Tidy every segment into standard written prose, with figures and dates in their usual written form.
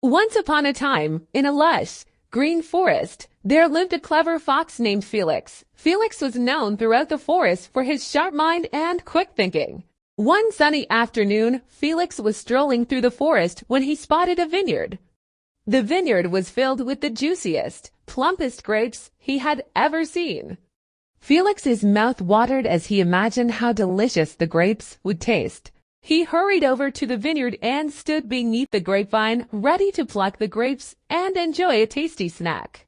Once upon a time, in a lush, green forest, there lived a clever fox named Felix. Felix was known throughout the forest for his sharp mind and quick thinking. One sunny afternoon, Felix was strolling through the forest when he spotted a vineyard. The vineyard was filled with the juiciest, plumpest grapes he had ever seen. Felix's mouth watered as he imagined how delicious the grapes would taste. He hurried over to the vineyard and stood beneath the grapevine, ready to pluck the grapes and enjoy a tasty snack.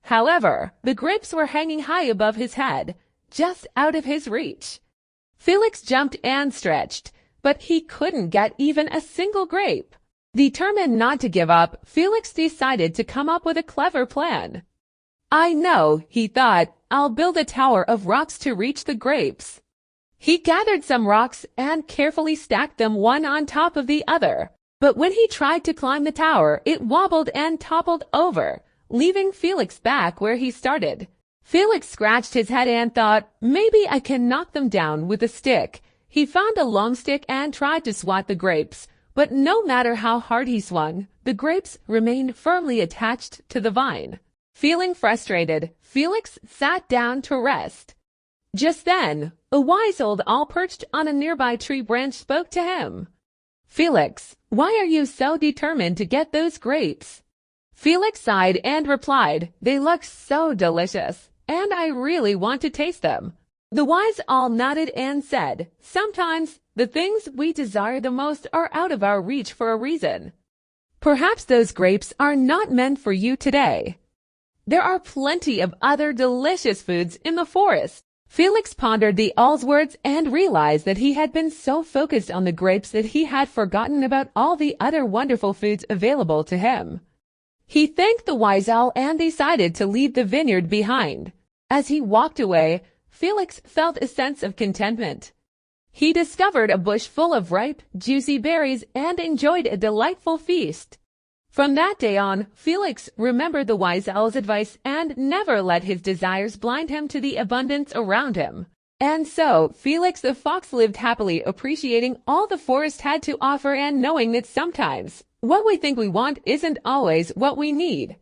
However, the grapes were hanging high above his head, just out of his reach. Felix jumped and stretched, but he couldn't get even a single grape. Determined not to give up, Felix decided to come up with a clever plan. "I know," he thought, "I'll build a tower of rocks to reach the grapes." He gathered some rocks and carefully stacked them one on top of the other. But when he tried to climb the tower, it wobbled and toppled over, leaving Felix back where he started. Felix scratched his head and thought, "Maybe I can knock them down with a stick." He found a long stick and tried to swat the grapes, but no matter how hard he swung, the grapes remained firmly attached to the vine. Feeling frustrated, Felix sat down to rest. Just then, a wise old owl perched on a nearby tree branch spoke to him. "Felix, why are you so determined to get those grapes?" Felix sighed and replied, "They look so delicious, and I really want to taste them." The wise owl nodded and said, "Sometimes the things we desire the most are out of our reach for a reason. Perhaps those grapes are not meant for you today. There are plenty of other delicious foods in the forest." Felix pondered the owl's words and realized that he had been so focused on the grapes that he had forgotten about all the other wonderful foods available to him. He thanked the wise owl and decided to leave the vineyard behind. As he walked away, Felix felt a sense of contentment. He discovered a bush full of ripe, juicy berries and enjoyed a delightful feast. From that day on, Felix remembered the wise owl's advice and never let his desires blind him to the abundance around him. And so, Felix the fox lived happily, appreciating all the forest had to offer and knowing that sometimes what we think we want isn't always what we need.